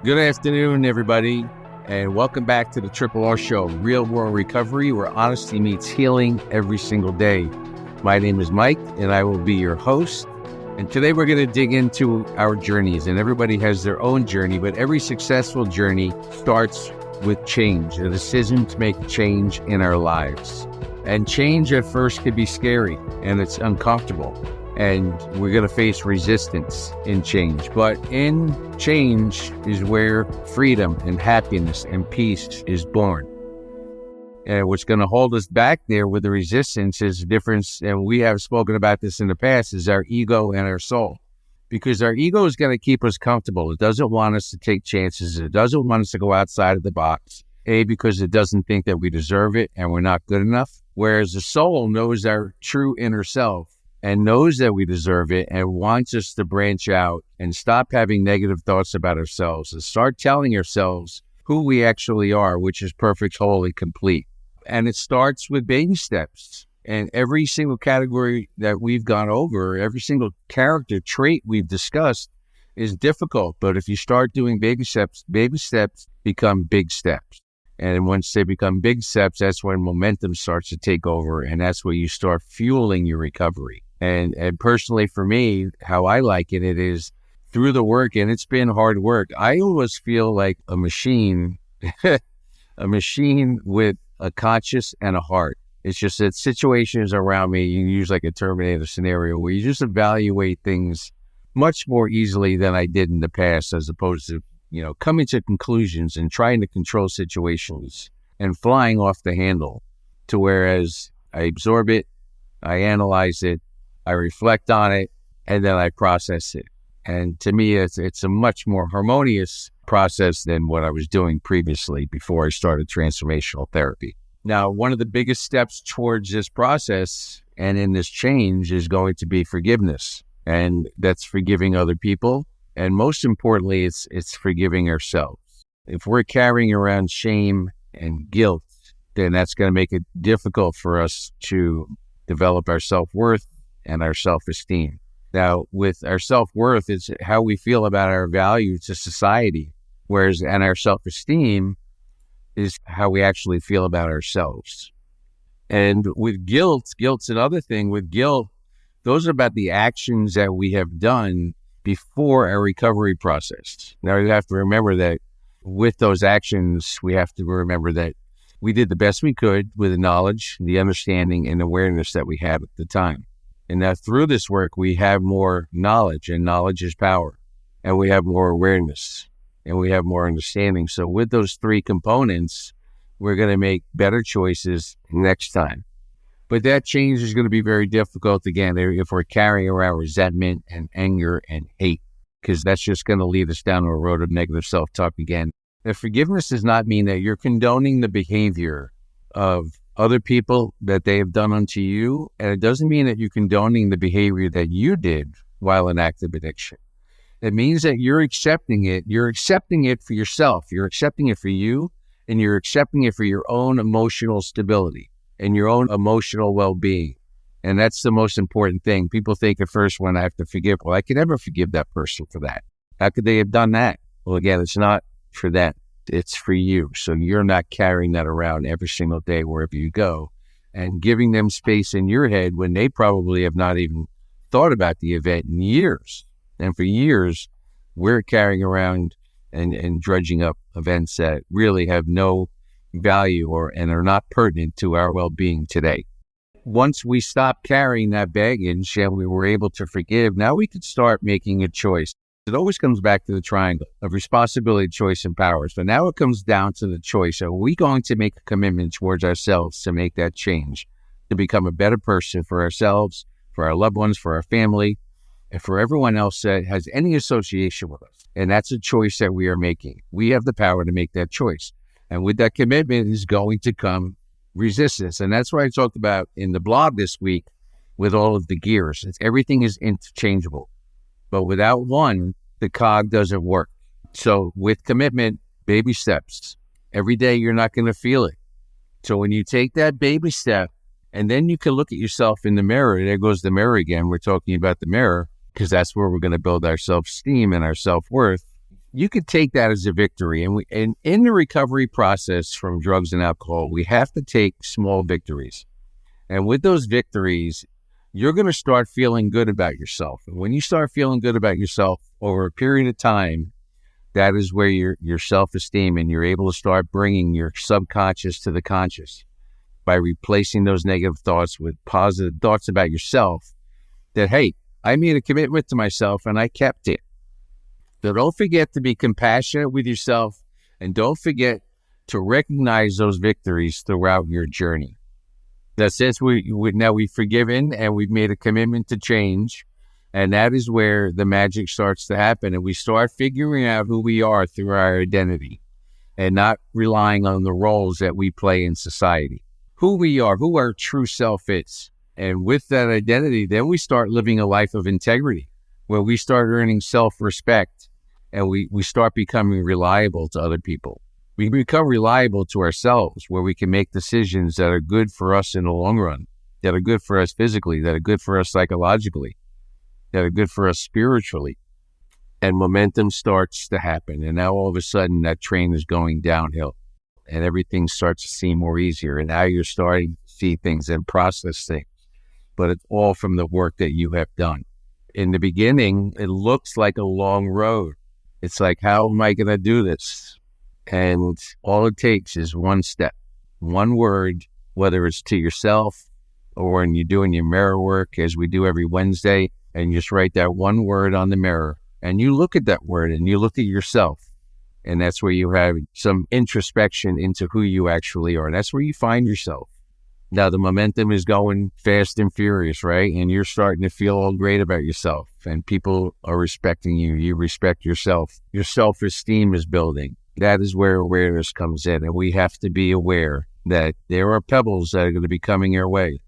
Good afternoon, everybody, and welcome back to the Triple R Show, Real World Recovery, where honesty meets healing every single day. My name is Mike, and I will be your host. And today we're going to dig into our journeys, and everybody has their own journey, but every successful journey starts with change, a decision to make a change in our lives. And change at first can be scary, and it's uncomfortable. And we're going to face resistance in change. But in change is where freedom and happiness and peace is born. And what's going to hold us back there with the resistance is the difference, and we have spoken about this in the past, is our ego and our soul. Because our ego is going to keep us comfortable. It doesn't want us to take chances. It doesn't want us to go outside of the box. Because it doesn't think that we deserve it and we're not good enough. Whereas the soul knows our true inner self and knows that we deserve it and wants us to branch out and stop having negative thoughts about ourselves and start telling ourselves who we actually are, which is perfect, whole, and complete. And it starts with baby steps. And every single category that we've gone over, every single character trait we've discussed is difficult. But if you start doing baby steps become big steps. And once they become big steps, that's when momentum starts to take over. And that's where you start fueling your recovery. And personally for me, how I like it is through the work, and it's been hard work. I always feel like a machine, a machine with a conscience and a heart. It's just that situations around me, you use like a Terminator scenario where you just evaluate things much more easily than I did in the past, as opposed to, coming to conclusions and trying to control situations and flying off the handle, to whereas I absorb it, I analyze it, I reflect on it, and then I process it. And to me, it's a much more harmonious process than what I was doing previously before I started transformational therapy. Now, one of the biggest steps towards this process and in this change is going to be forgiveness. And that's forgiving other people. And most importantly, it's forgiving ourselves. If we're carrying around shame and guilt, then that's going to make it difficult for us to develop our self-worth and our self-esteem. Now, with our self-worth, it's how we feel about our value to society, and our self-esteem is how we actually feel about ourselves. And with guilt's another thing. With guilt, those are about the actions that we have done before our recovery process. Now, you have to remember that with those actions, we have to remember that we did the best we could with the knowledge, the understanding, and awareness that we had at the time. And now through this work, we have more knowledge, and knowledge is power. And we have more awareness, and we have more understanding. So with those three components, we're going to make better choices next time. But that change is going to be very difficult, again, if we're carrying around resentment and anger and hate, because that's just going to lead us down a road of negative self-talk again. Now, forgiveness does not mean that you're condoning the behavior of other people that they have done unto you, and it doesn't mean that you're condoning the behavior that you did while in active addiction. It means that you're accepting it. You're accepting it for yourself. You're accepting it for you, and you're accepting it for your own emotional stability and your own emotional well-being. And that's the most important thing. People think at first, when I have to forgive, well, I can never forgive that person for that. How could they have done that? Well, again, it's not for that. It's for you. So you're not carrying that around every single day wherever you go and giving them space in your head when they probably have not even thought about the event in years. And for years, we're carrying around and dredging up events that really have no value and are not pertinent to our well-being today. Once we stop carrying that baggage and we were able to forgive, now we could start making a choice. It always comes back to the triangle of responsibility, choice, and power. So now it comes down to the choice. Are we going to make a commitment towards ourselves to make that change, to become a better person for ourselves, for our loved ones, for our family, and for everyone else that has any association with us? And that's a choice that we are making. We have the power to make that choice. And with that commitment is going to come resistance. And that's what I talked about in the blog this week with all of the gears. Everything is interchangeable. But without one, the cog doesn't work. So with commitment, baby steps. Every day you're not going to feel it. So when you take that baby step, and then you can look at yourself in the mirror, there goes the mirror again. We're talking about the mirror because that's where we're going to build our self-esteem and our self-worth. you could take that as a victory. And in the recovery process from drugs and alcohol, we have to take small victories. And with those victories, you're going to start feeling good about yourself. And when you start feeling good about yourself over a period of time, that is where your self-esteem, and you're able to start bringing your subconscious to the conscious by replacing those negative thoughts with positive thoughts about yourself that, hey, I made a commitment to myself and I kept it. So don't forget to be compassionate with yourself, and don't forget to recognize those victories throughout your journey. That since now we've forgiven and we've made a commitment to change, and that is where the magic starts to happen, and we start figuring out who we are through our identity and not relying on the roles that we play in society. Who we are, who our true self is. And with that identity, then we start living a life of integrity, where we start earning self-respect, and we start becoming reliable to other people. We become reliable to ourselves, where we can make decisions that are good for us in the long run, that are good for us physically, that are good for us psychologically, that are good for us spiritually. And momentum starts to happen. And now all of a sudden that train is going downhill and everything starts to seem more easier. And now you're starting to see things and process things. But it's all from the work that you have done. In the beginning, it looks like a long road. It's like, how am I going to do this? And all it takes is one step, one word, whether it's to yourself or when you're doing your mirror work, as we do every Wednesday, and you just write that one word on the mirror, and you look at that word and you look at yourself. And that's where you have some introspection into who you actually are. That's where you find yourself. Now the momentum is going fast and furious, right? And you're starting to feel all great about yourself, and people are respecting you. You respect yourself. Your self-esteem is building. That is where awareness comes in. And we have to be aware that there are pebbles that are going to be coming our way,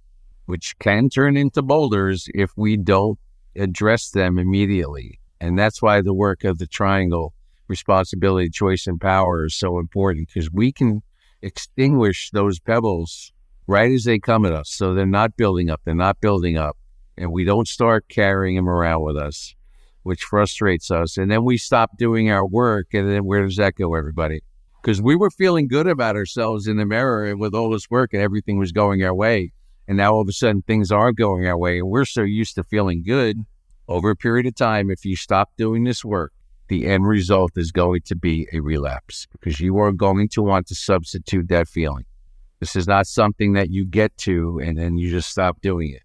which can turn into boulders if we don't address them immediately. And that's why the work of the triangle, responsibility, choice, and power is so important, because we can extinguish those pebbles right as they come at us. So they're not building up, and we don't start carrying them around with us, which frustrates us. And then we stop doing our work. And then where does that go, everybody? Because we were feeling good about ourselves in the mirror and with all this work, and everything was going our way. And now all of a sudden things aren't going our way. And we're so used to feeling good. Over a period of time, if you stop doing this work, the end result is going to be a relapse, because you are going to want to substitute that feeling. This is not something that you get to and then you just stop doing it.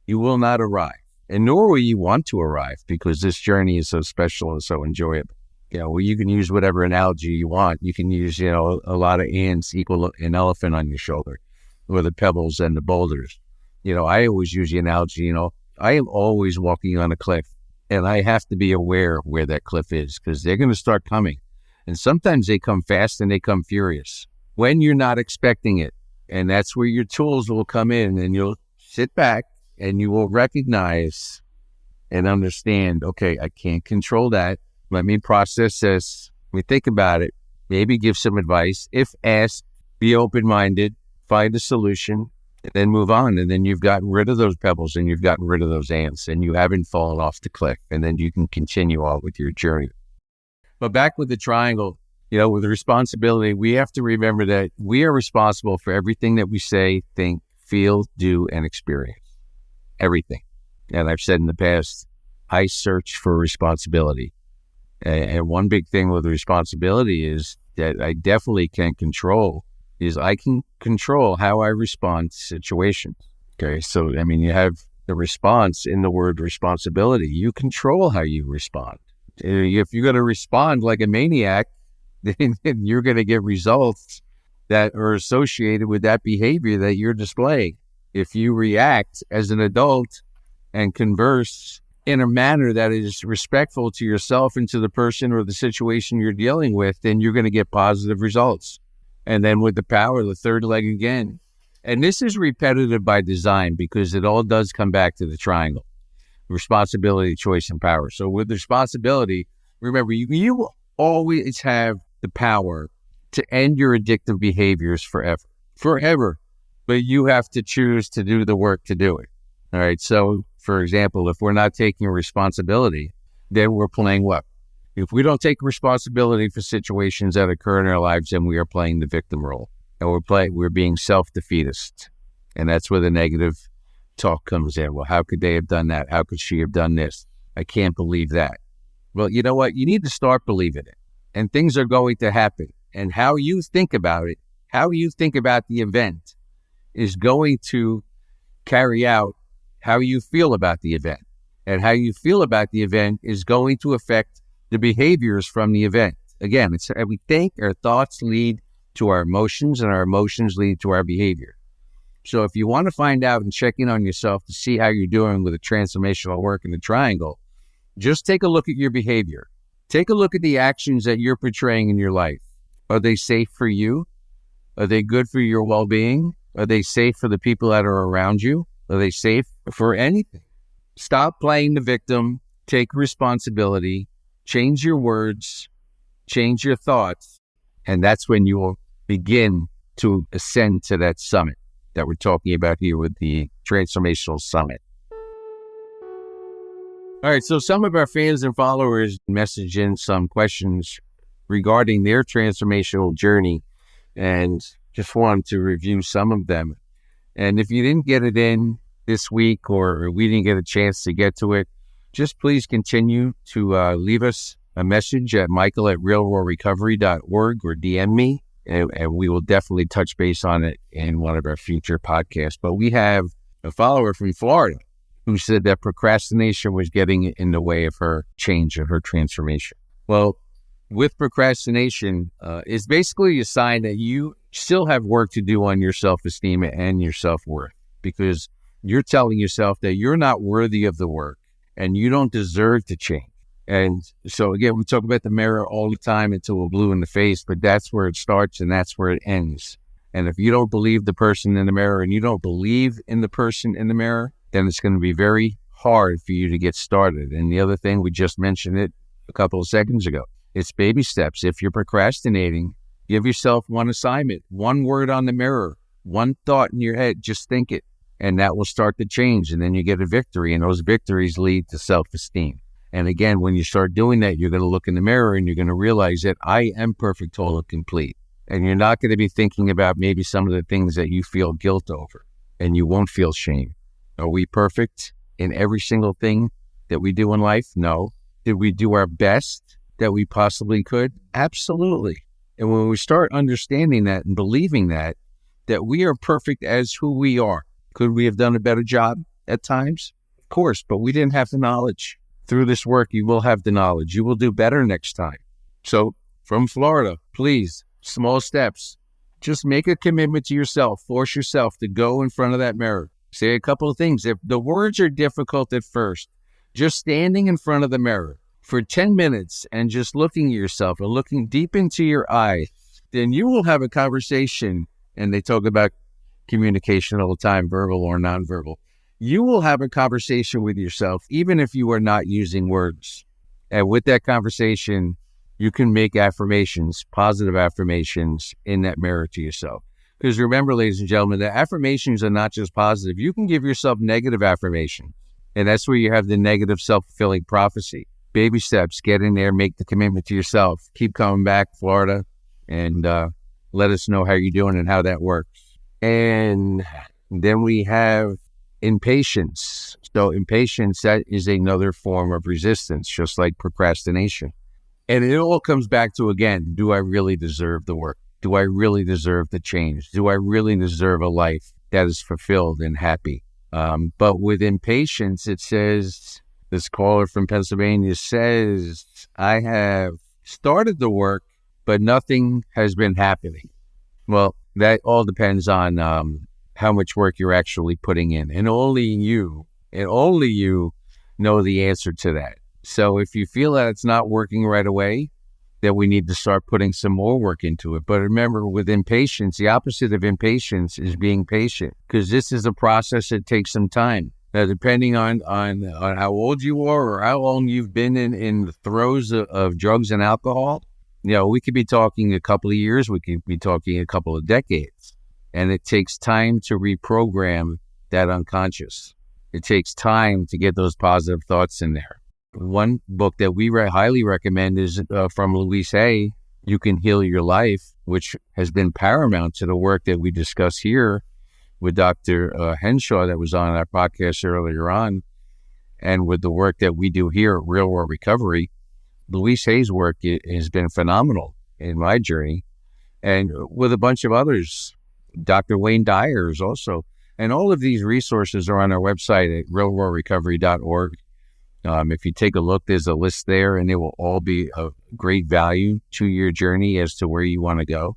You will not arrive, and nor will you want to arrive, because this journey is so special and so enjoyable. You can use whatever analogy you want. You can use, a lot of ants equal an elephant on your shoulder, or the pebbles and the boulders. I always use the analogy, I am always walking on a cliff, and I have to be aware of where that cliff is, because they're going to start coming. And sometimes they come fast and they come furious when you're not expecting it. And that's where your tools will come in, and you'll sit back and you will recognize and understand, okay, I can't control that. Let me process this. Let me think about it. Maybe give some advice. If asked, be open-minded, find a solution, and then move on. And then you've gotten rid of those pebbles and you've gotten rid of those ants, and you haven't fallen off the cliff. And then you can continue on with your journey. But back with the triangle, with the responsibility, we have to remember that we are responsible for everything that we say, think, feel, do, and experience. Everything. And I've said in the past, I search for responsibility. And one big thing with responsibility is that I definitely can control is I can control how I respond to situations. Okay. So, you have the response in the word responsibility. You control how you respond. If you're going to respond like a maniac, then you're going to get results that are associated with that behavior that you're displaying. If you react as an adult and converse in a manner that is respectful to yourself and to the person or the situation you're dealing with, then you're going to get positive results. And then with the power, the third leg again. And this is repetitive by design, because it all does come back to the triangle. Responsibility, choice, and power. So with responsibility, remember, you always have the power to end your addictive behaviors forever. But you have to choose to do the work to do it. All right. So, for example, if we're not taking responsibility, then we're playing what? If we don't take responsibility for situations that occur in our lives, then we are playing the victim role, and we're being self-defeatist. And that's where the negative talk comes in. Well, how could they have done that? How could she have done this? I can't believe that. Well, you know what? You need to start believing it, and things are going to happen. And how you think about it, how you think about the event is going to carry out how you feel about the event. And how you feel about the event is going to affect the behaviors from the event. Again, it's how we think, our thoughts lead to our emotions, and our emotions lead to our behavior. So if you want to find out and check in on yourself to see how you're doing with the transformational work in the triangle, just take a look at your behavior. Take a look at the actions that you're portraying in your life. Are they safe for you? Are they good for your well-being? Are they safe for the people that are around you? Are they safe for anything? Stop playing the victim. Take responsibility. Change your words. Change your thoughts. And that's when you will begin to ascend to that summit that we're talking about here with the Transformational Summit. All right, so some of our fans and followers messaged in some questions regarding their transformational journey, and just wanted to review some of them. And if you didn't get it in this week, or we didn't get a chance to get to it, just please continue to leave us a message at michael@realworldrecovery.org or DM me, and we will definitely touch base on it in one of our future podcasts. But we have a follower from Florida who said that procrastination was getting in the way of her change, of her transformation. Well, with procrastination, it's basically a sign that you still have work to do on your self-esteem and your self-worth, because you're telling yourself that you're not worthy of the work and you don't deserve to change. And so again, we talk about the mirror all the time until we're blue in the face, but that's where it starts and that's where it ends. And if you don't believe the person in the mirror and you don't believe in the person in the mirror, then it's going to be very hard for you to get started. And the other thing, we just mentioned it a couple of seconds ago, it's baby steps. If you're procrastinating, give yourself one assignment, one word on the mirror, one thought in your head, just think it, and that will start to change. And then you get a victory, and those victories lead to self-esteem. And again, when you start doing that, you're going to look in the mirror and you're going to realize that I am perfect, whole, and complete. And you're not going to be thinking about maybe some of the things that you feel guilt over, and you won't feel shame. Are we perfect in every single thing that we do in life? No. Did we do our best that we possibly could? Absolutely. And when we start understanding that and believing that we are perfect as who we are, could we have done a better job at times? Of course, but we didn't have the knowledge. Through this work, you will have the knowledge. You will do better next time. So from Florida, please, small steps. Just make a commitment to yourself. Force yourself to go in front of that mirror. Say a couple of things. If the words are difficult at first, just standing in front of the mirror for 10 minutes and just looking at yourself and looking deep into your eyes, then you will have a conversation. And they talk about communication all the time, verbal or nonverbal. You will have a conversation with yourself, even if you are not using words. And with that conversation, you can make affirmations, positive affirmations in that mirror to yourself. Because remember, ladies and gentlemen, the affirmations are not just positive. You can give yourself negative affirmations. And that's where you have the negative self-fulfilling prophecy. Baby steps, get in there, make the commitment to yourself. Keep coming back, Florida, and let us know how you're doing and how that works. And then we have impatience. So impatience, that is another form of resistance, just like procrastination. And it all comes back to, again, do I really deserve the work? Do I really deserve the change? Do I really deserve a life that is fulfilled and happy? But with impatience, it says, this caller from Pennsylvania says, I have started the work, but nothing has been happening. Well, that all depends on how much work you're actually putting in. And only you know the answer to that. So if you feel that it's not working right away, then we need to start putting some more work into it. But remember, with impatience, the opposite of impatience is being patient, because this is a process that takes some time. Now, depending on how old you are or how long you've been in the throes of drugs and alcohol, we could be talking a couple of years, we could be talking a couple of decades. And it takes time to reprogram that unconscious. It takes time to get those positive thoughts in there. One book that we highly recommend is from Louise Hay, You Can Heal Your Life, which has been paramount to the work that we discuss here with Dr. Henshaw that was on our podcast earlier on, and with the work that we do here at Real World Recovery. Louise Hay's work has been phenomenal in my journey, and with a bunch of others. Dr. Wayne Dyer is also, and all of these resources are on our website at realworldrecovery.org. If you take a look, there's a list there, and they will all be of great value to your journey as to where you want to go.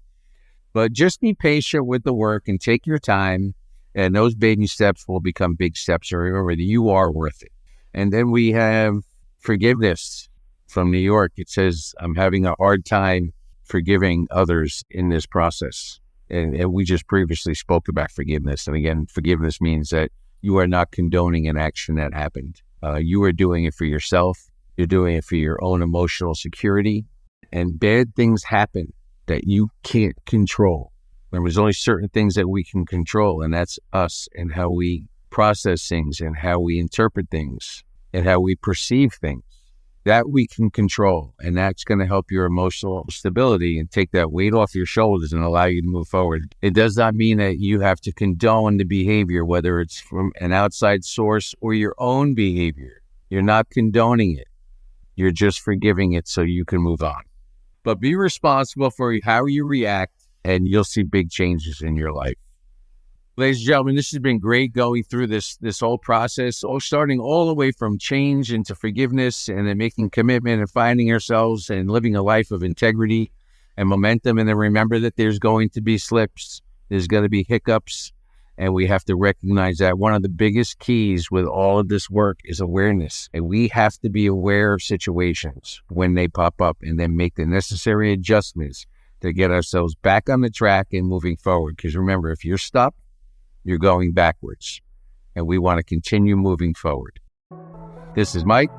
But just be patient with the work and take your time, and those baby steps will become big steps. Remember that you are worth it. And then we have forgiveness from New York. It says, I'm having a hard time forgiving others in this process. And we just previously spoke about forgiveness. And again, forgiveness means that you are not condoning an action that happened. You are doing it for yourself. You're doing it for your own emotional security. And bad things happen that you can't control. There's only certain things that we can control, and that's us and how we process things and how we interpret things and how we perceive things. That we can control, and that's going to help your emotional stability and take that weight off your shoulders and allow you to move forward. It does not mean that you have to condone the behavior, whether it's from an outside source or your own behavior. You're not condoning it. You're just forgiving it so you can move on. But be responsible for how you react, and you'll see big changes in your life. Ladies and gentlemen, this has been great going through this whole process, starting all the way from change into forgiveness and then making commitment and finding ourselves and living a life of integrity and momentum. And then remember that there's going to be slips, there's going to be hiccups, and we have to recognize that. One of the biggest keys with all of this work is awareness. And we have to be aware of situations when they pop up and then make the necessary adjustments to get ourselves back on the track and moving forward. Because remember, if you're stuck, you're going backwards, and we want to continue moving forward. This is Mike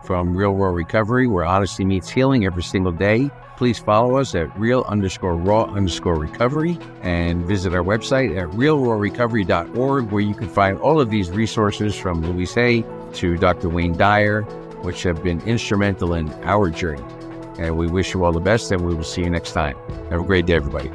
from Real World Recovery, where honesty meets healing every single day. Please follow us at real_raw_recovery and visit our website at realworldrecovery.org, where you can find all of these resources from Louise Hay to Dr. Wayne Dyer, which have been instrumental in our journey. And we wish you all the best, and we will see you next time. Have a great day, everybody.